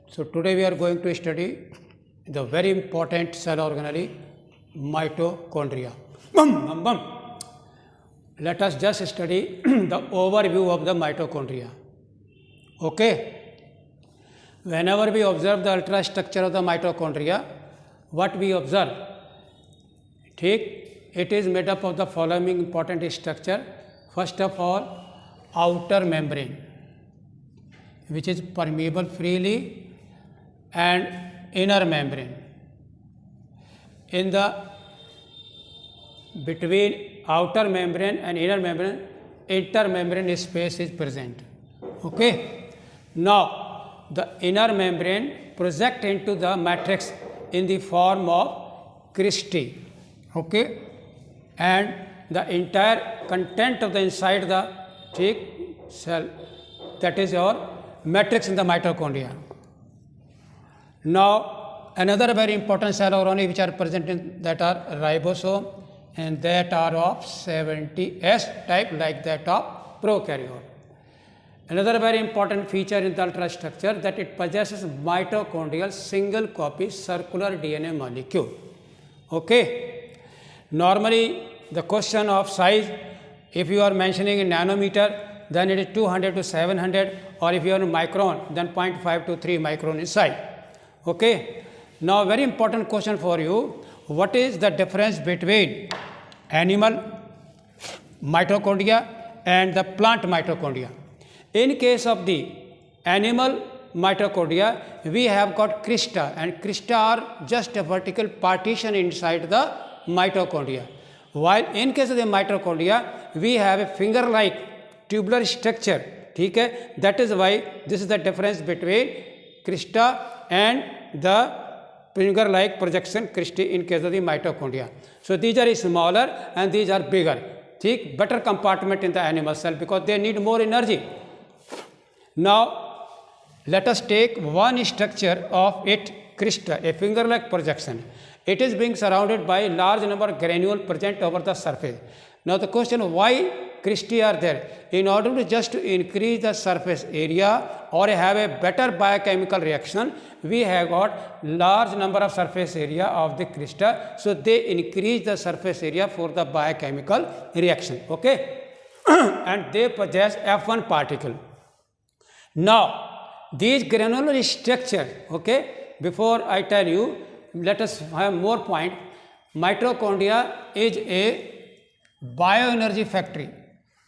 So today we are going to study the very important cell organelle, mitochondria. Let us just study the overview of the mitochondria. Okay. Whenever we observe the ultrastructure of the mitochondria, what we observe? It is made up of the following important structure. First of all, outer membrane, which is permeable freely, and inner membrane. In the between outer membrane and inner membrane, intermembrane space is present. Okay. Now, the inner membrane project into the matrix in the form of cristae. Okay. And the entire content of the inside the cell, that is your matrix in the mitochondria. Now, another very important cell organelle which are present in that are ribosome, and that are of 70S type, like that of prokaryote. Another very important feature in the ultrastructure that it possesses mitochondrial single copy circular DNA molecule. Okay. Normally, the question of size, if you are mentioning in nanometer, then it is 200 to 700, or if you are in micron, then 0.5 to 3 micron in size. Okay. Now, very important question for you, what is the difference between animal mitochondria and the plant mitochondria? In case of the animal mitochondria, we have got crista, and crista are just a vertical partition inside the mitochondria. While in case of the mitochondria, we have a finger-like tubular structure. Okay? That is why this is the difference between crista and the finger-like projection cristae in case of the mitochondria. So these are smaller and these are bigger. Better compartment in the animal cell because they need more energy. Now, let us take one structure of it, crista, a finger-like projection. It is being surrounded by a large number of granules present over the surface. Now, the question, why cristae are there? In order to just to increase the surface area or have a better biochemical reaction, we have got large number of surface area of the crista. So, they increase the surface area for the biochemical reaction. Okay? And they possess F1 particle. Now, these granular structure, okay, before I tell you, let us have more point. Mitochondria is a bioenergy factory,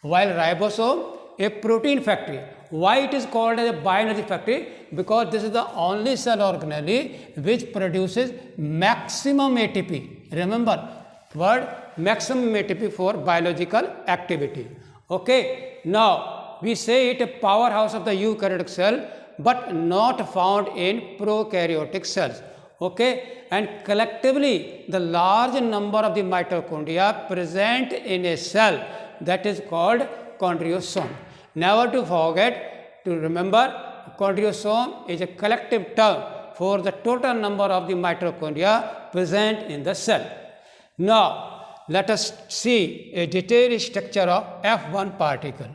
while ribosome a protein factory. Why it is called as a bioenergy factory? Because this is the only cell organelle which produces maximum ATP. Remember, word maximum ATP for biological activity. Okay. Now, we say it a powerhouse of the eukaryotic cell, but not found in prokaryotic cells. Okay. And collectively, the large number of the mitochondria present in a cell, that is called chondriosome. Never to forget to remember, chondriosome is a collective term for the total number of the mitochondria present in the cell. Now, let us see a detailed structure of F1 particle.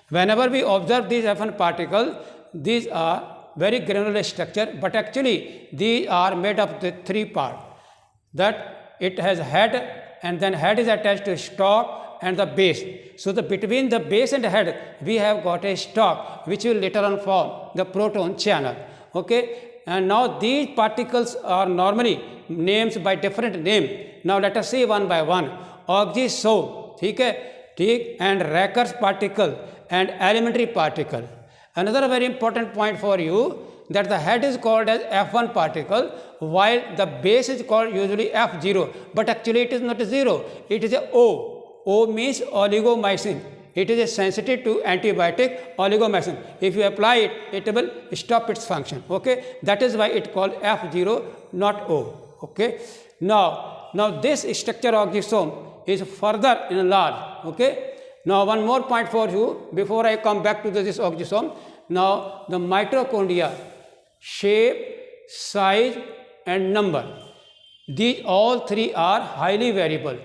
Whenever we observe these F1 particles, these are very granular structure, but actually these are made of the three parts. That it has head, and then head is attached to stalk and the base. So, between the base and head, we have got a stalk which will later on form the proton channel. Okay? And now these particles are normally named by different name. Now let us see one by one. Oxysome, and Racker's particle and elementary particle. Another very important point for you, that the head is called as F1 particle, while the base is called usually F0, but actually it is not a 0, it is a O. O means oligomycin. It is a sensitive to antibiotic oligomycin. If you apply it, it will stop its function. Okay? That is why it called F0, not O. Okay? Now this structure of oxysome is further enlarged. Okay? Now, one more point for you before I come back to this oxysome. Now, the mitochondria, shape, size and number, these all three are highly variable.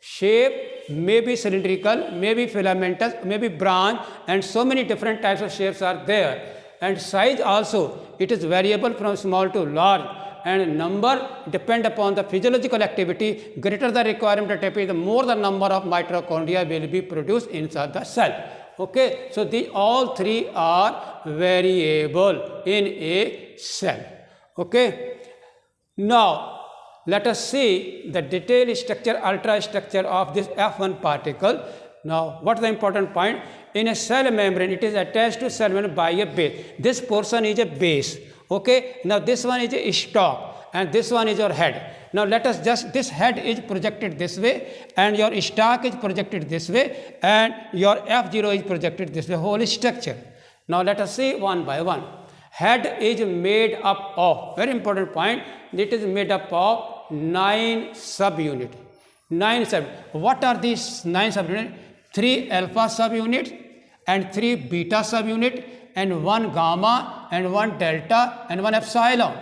Shape may be cylindrical, may be filamentous, may be branch, and so many different types of shapes are there. And size also, it is variable from small to large, and number depend upon the physiological activity. Greater the requirement of ATP, the more the number of mitochondria will be produced inside the cell. Okay, so these all three are variable in a cell. Okay, now let us see the detailed structure, ultrastructure of this F1 particle. Now, what is the important point? In a cell membrane, it is attached to cell membrane by a base. This portion is a base. Okay, now this one is a stalk and this one is your head. Now let us just, this head is projected this way and your stalk is projected this way and your F0 is projected this way, whole structure. Now let us see one by one. Head is made up of, very important point, it is made up of 9 subunits. 9 subunits. What are these 9 subunits? 3 alpha subunits and 3 beta subunits and 1 gamma and 1 delta and 1 epsilon.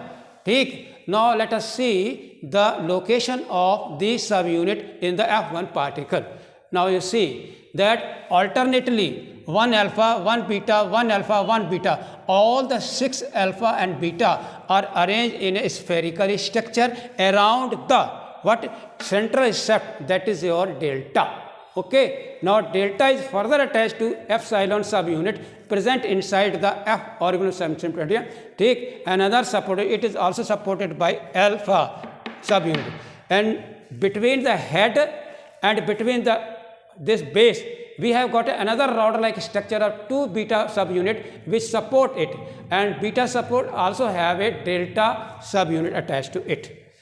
Take. Now let us see the location of these subunit in the F1 particle. Now you see that alternately 1 alpha, 1 beta, 1 alpha, 1 beta, all the 6 alpha and beta are arranged in a spherical structure around the what central shaft, that is your delta. Okay, now delta is further attached to epsilon subunit present inside the F organelle subunit. Take another support, it is also supported by alpha subunit, and between the head and between this base we have got another rod-like structure of 2 beta subunit which support it, and beta support also have a delta subunit attached to it.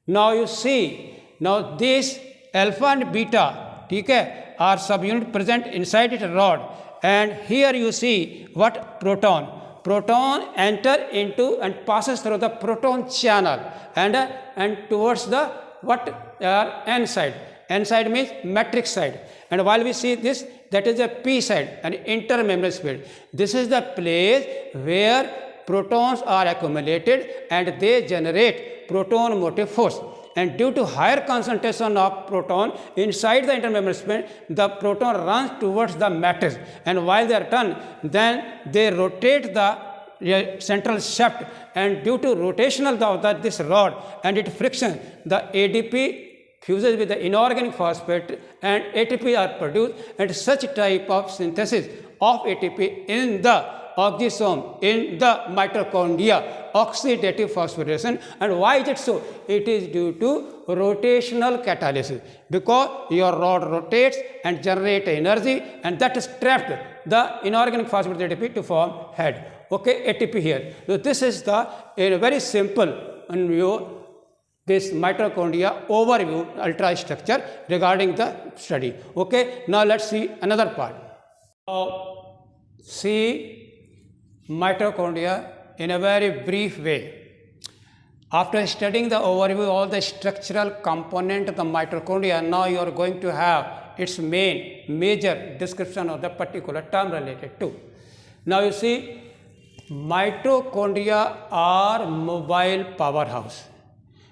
Now you see, now this alpha and beta, okay, are subunit present inside it rod, and here you see what proton. Proton enter into and passes through the proton channel and towards the what n side. N side means matrix side, and while we see this, that is a p side, an intermembrane field. This is the place where protons are accumulated and they generate proton motive force. And due to higher concentration of proton inside the intermembrane space, the proton runs towards the matrix, and while they are turned, then they rotate the central shaft, and due to rotational of this rod and its friction, the ADP fuses with the inorganic phosphate and ATP are produced, and such type of synthesis of ATP in the oxysome, in the mitochondria, oxidative phosphorylation. And why is it so? It is due to rotational catalysis, because your rod rotates and generates energy, and that is trapped the inorganic phosphate ATP to form head. Okay, ATP here. So this is the very simple view, this mitochondria overview ultrastructure regarding the study. Okay, now let's see another part. See mitochondria in a very brief way. After studying the overview, all the structural component of the mitochondria, now you are going to have its major description of the particular term related to. Now you see, mitochondria are mobile powerhouse.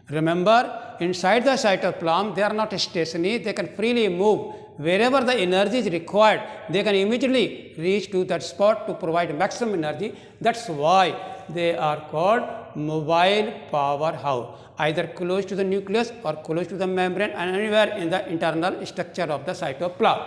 Remember, inside the cytoplasm, they are not stationary, they can freely move. Wherever the energy is required, they can immediately reach to that spot to provide maximum energy. That's why they are called mobile powerhouse, either close to the nucleus or close to the membrane and anywhere in the internal structure of the cytoplasm.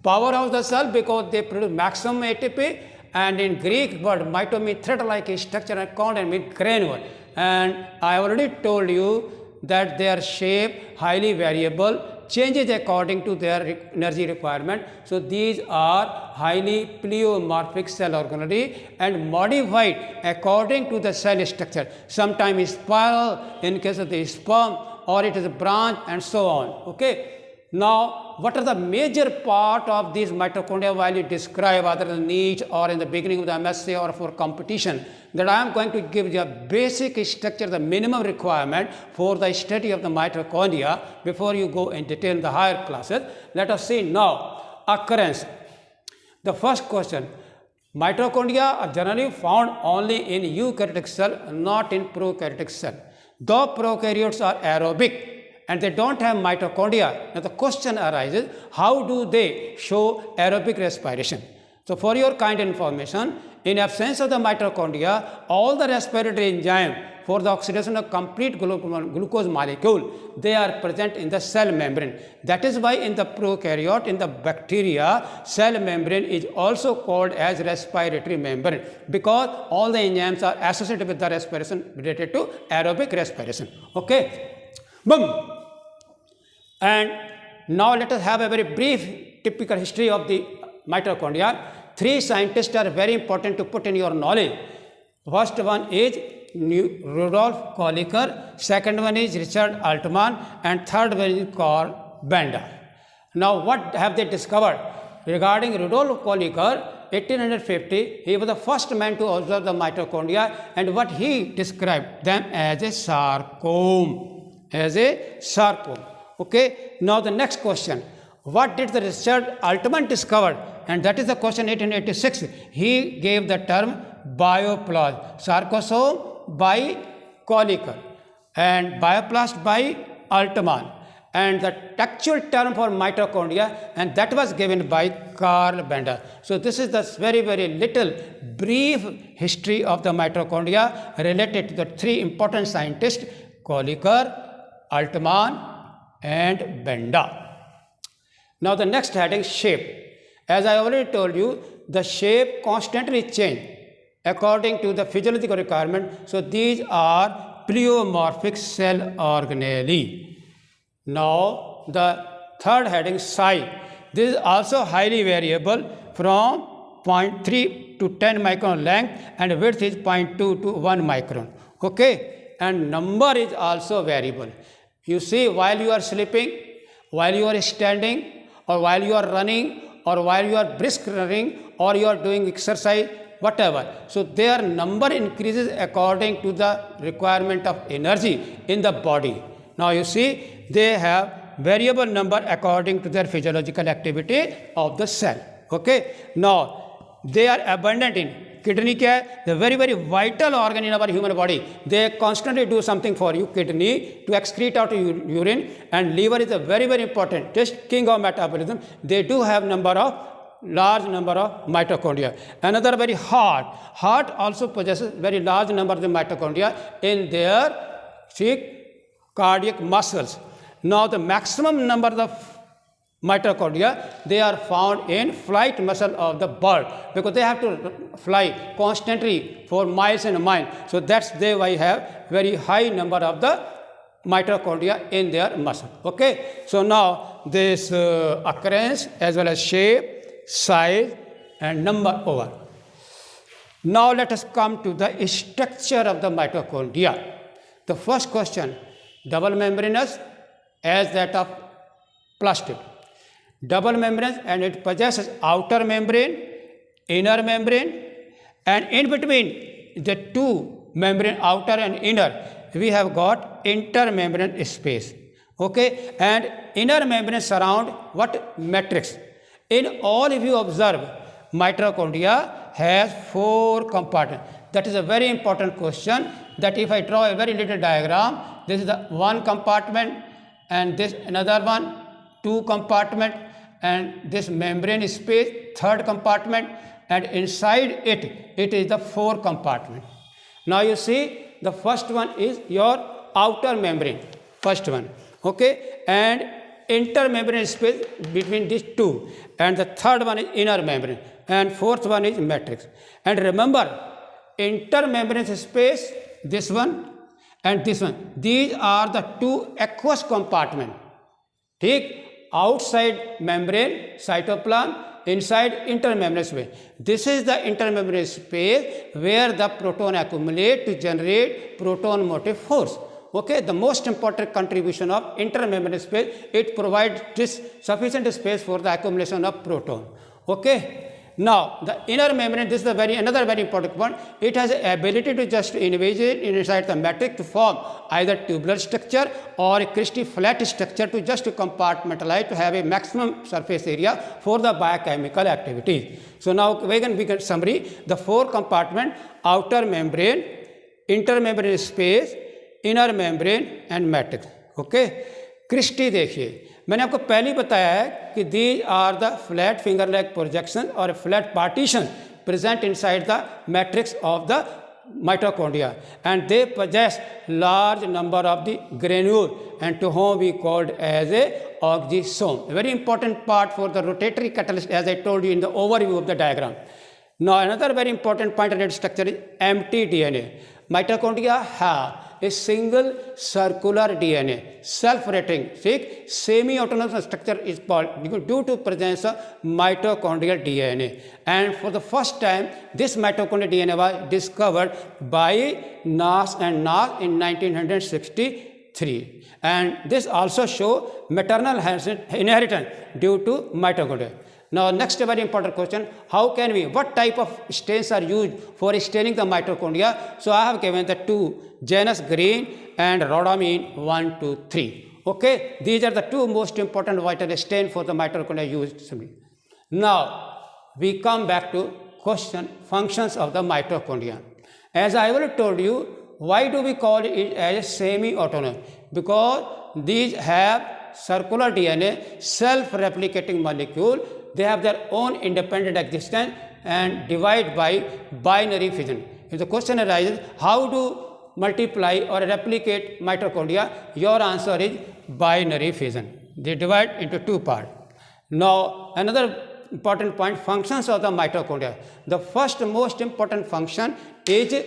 Powerhouse the cell because they produce maximum ATP, and in Greek word mito means thread-like structure and content means granular. And I already told you that their shape highly variable, changes according to their energy requirement. So these are highly pleomorphic cell organelle and modified according to the cell structure. Sometimes spiral in case of the sperm, or it is a branch, and so on. Okay. Now, what are the major part of these mitochondria while you describe either the NEET or in the beginning of the MSc or for competition, that I am going to give you a basic structure, the minimum requirement for the study of the mitochondria before you go in detail in the higher classes. Let us see now occurrence. The first question, mitochondria are generally found only in eukaryotic cell, not in prokaryotic cell. Though prokaryotes are aerobic and they don't have mitochondria, now the question arises, how do they show aerobic respiration? So for your kind information, In absence of the mitochondria, all the respiratory enzyme for the oxidation of complete glucose molecule, they are present in the cell membrane. That is why in the prokaryote, in the bacteria, cell membrane is also called as respiratory membrane, because all the enzymes are associated with the respiration related to aerobic respiration. Okay, boom. And now let us have a very brief typical history of the mitochondria. Three scientists are very important to put in your knowledge. First one is Rudolf Kölliker, second one is Richard Altman, and third one is Carl Benda. Now what have they discovered? Regarding Rudolf Kölliker, 1850, he was the first man to observe the mitochondria, and what he described them as a sarcome. As a sarcome. Okay, now the next question. What did the Richard Altman discover? And that is the question 1886. He gave the term bioplast, sarcosome by Kölliker and bioplast by Altman, and the actual term for mitochondria, and that was given by Carl Benda. So this is the very, very little brief history of the mitochondria related to the three important scientists, Kölliker, Altman and Benda. Now the next heading, shape. As I already told you, the shape constantly change according to the physiological requirement. So these are pleomorphic cell organelle. Now the third heading, size. This is also highly variable from 0.3 to 10 micron length, and width is 0.2 to 1 micron. Okay, and number is also variable. You see, while you are sleeping, while you are standing, or while you are running, or while you are brisk running, or you are doing exercise, whatever. So their number increases according to the requirement of energy in the body. Now you see, they have variable number according to their physiological activity of the cell. Okay. Now they are abundant in kidney care, the very, very vital organ in our human body. They constantly do something for you, kidney, to excrete out urine, and liver is a very, very important, just king of metabolism. They do have large number of mitochondria. Another very heart also possesses very large number of the mitochondria in their cardiac muscles. Now the maximum number of mitochondria, they are found in flight muscle of the bird, because they have to fly constantly for miles and miles. So that's why have very high number of the mitochondria in their muscle. Okay. So now this occurrence as well as shape, size and number over. Now let us come to the structure of the mitochondria. The first question, double membranous as that of plastid. Double membrane, and it possesses outer membrane, inner membrane, and in between the two membrane, outer and inner, we have got intermembrane space. Okay, and inner membrane surround what? Matrix. In all, if you observe, mitochondria has 4 compartments. That is a very important question, that if I draw a very little diagram, this is the one compartment, and this another one, 2 compartment, and this membrane space, 3rd compartment, and inside it is the 4 compartment. Now you see, the first one is your outer membrane, first one. Okay, and intermembrane space between these 2, and the 3rd one is inner membrane, and 4th one is matrix. And remember, intermembrane space, this one and this one, these are the 2 aqueous compartments. Take outside membrane, cytoplasm, inside intermembrane space. This is the intermembrane space where the proton accumulate to generate proton motive force. Okay, the most important contribution of intermembrane space, it provides this sufficient space for the accumulation of proton. Okay. Now the inner membrane, this is another very important point. It has the ability to just envisage inside the matrix to form either tubular structure or a crystal flat structure to just compartmentalize, to have a maximum surface area for the biochemical activities. So now we can summary the 4 compartment: outer membrane, intermembrane space, inner membrane and matrix. Okay, cristae देखिए, मैंने आपको पहले ही बताया है कि these are the flat finger like projection और flat partition present inside the matrix of the mitochondria, and they possess large number of the granule, and to whom we called as a oxysome. A very important part for the rotatory catalyst, as I told you in the overview of the diagram. Now another very important point in its structure is empty DNA. Mitochondria have a single circular DNA, self-rotating, semi-autonomous structure is called due to presence of mitochondrial DNA. And for the first time, this mitochondrial DNA was discovered by Nash and Nash in 1963. And this also show maternal inheritance due to mitochondria. Now next very important question, what type of stains are used for staining the mitochondria? So I have given the two, Janus green and rhodamine 1, 2, 3. Okay, these are the two most important vital stains for the mitochondria used. Now we come back to question functions of the mitochondria. As I already told you, why do we call it as semi-autonomous? Because these have circular DNA, self-replicating molecule. They have their own independent existence and divide by binary fission. If the question arises, how to multiply or replicate mitochondria, your answer is binary fission. They divide into two parts. Now another important point, functions of the mitochondria. The first most important function is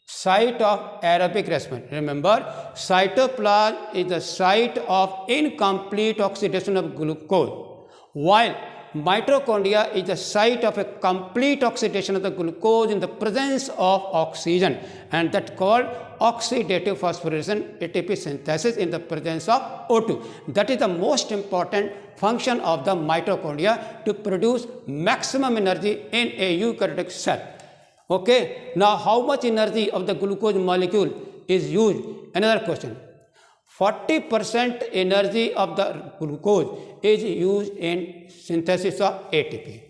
site of aerobic response. Remember, cytoplasm is the site of incomplete oxidation of glucose, while mitochondria is the site of a complete oxidation of the glucose in the presence of oxygen, and that called oxidative phosphorylation, ATP synthesis in the presence of O2. That is the most important function of the mitochondria, to produce maximum energy in a eukaryotic cell. Okay, now how much energy of the glucose molecule is used? Another question. 40% energy of the glucose is used in synthesis of ATP.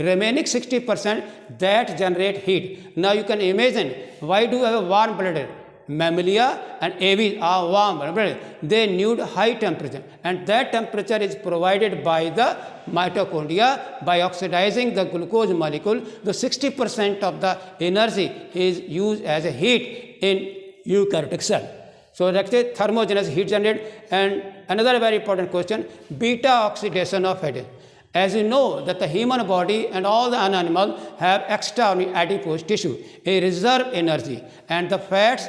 Remaining 60% that generate heat. Now you can imagine, why do you have a warm blooded? Mammalia and aves are warm blooded. They need high temperature, and that temperature is provided by the mitochondria by oxidizing the glucose molecule. The 60% of the energy is used as a heat in eukaryotic cell. So that's a thermogenesis, heat generated. And another very important question, beta oxidation of fat. As you know that the human body and all the animals have extra adipose tissue, a reserve energy, and the fats,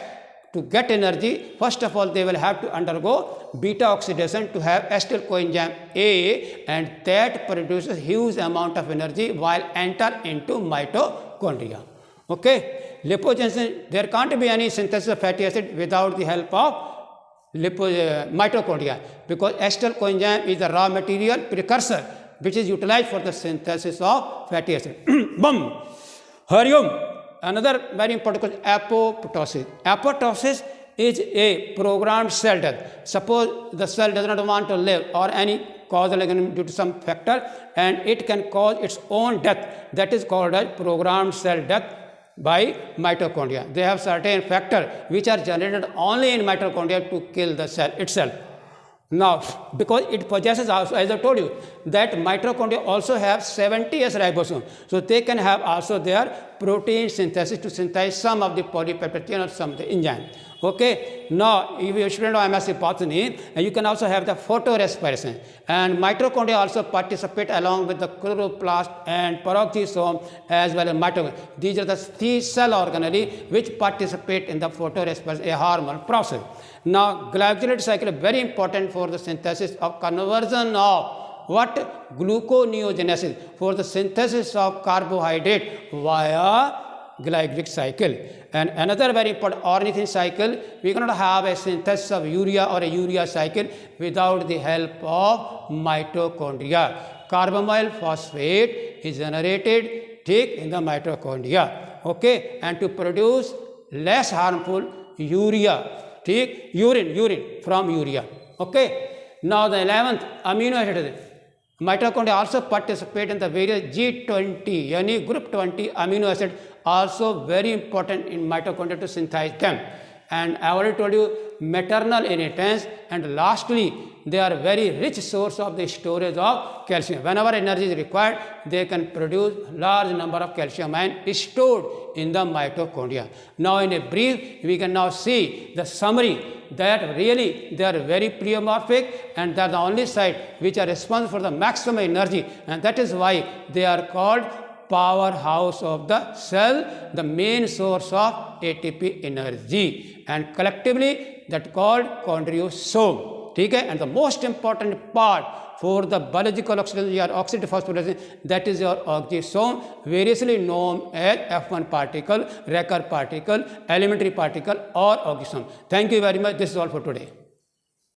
to get energy, first of all they will have to undergo beta oxidation to have acetyl coenzyme A, and that produces huge amount of energy while enter into mitochondria. Okay, lipogenesis, there can't be any synthesis of fatty acid without the help of mitochondria, because acetyl coenzyme is the raw material precursor which is utilized for the synthesis of fatty acid. Boom! Harium. Another very important question, apoptosis. Apoptosis is a programmed cell death. Suppose the cell does not want to live or any causal organism due to some factor, and it can cause its own death. That is called as programmed cell death by mitochondria. They have certain factors which are generated only in mitochondria to kill the cell itself. Now, because it possesses also, as I told you, that mitochondria also have 70S ribosome. So they can have also their protein synthesis to synthesize some of the polypeptide chain or some of the enzyme. Okay, now if you student of MSc botany, you can also have the photorespiration, and mitochondria also participate along with the chloroplast and peroxisome as well as mitochondria. These are the three cell organelles which participate in the photorespiration, a hormonal process. Now glycolytic cycle is very important for the synthesis of conversion of what? Gluconeogenesis, for the synthesis of carbohydrate via glycolytic cycle. And another very important ornithine cycle, we cannot have a synthesis of urea or a urea cycle without the help of mitochondria. Carbonyl phosphate is generated in the mitochondria. Okay, and to produce less harmful urea, urine from urea. Okay, now the 11th amino acid. Mitochondria also participate in the various G20, yani group 20 amino acid, also very important in mitochondria to synthesize them. and I already told you maternal inheritance, and lastly they are very rich source of the storage of calcium. Whenever energy is required, they can produce large number of calcium ion stored in the mitochondria. Now in a brief, we can now see the summary that really they are very pleomorphic, and they are the only site which are responsible for the maximum energy, and that is why they are called powerhouse of the cell, the main source of ATP energy, and collectively that called chondriosome. ठीक है, and the most important part for the biological oxidation or oxidative phosphorylation, that is your oxisome, variously known as F1 particle, Raker particle, elementary particle or oxisome. Thank you very much. This is all for today.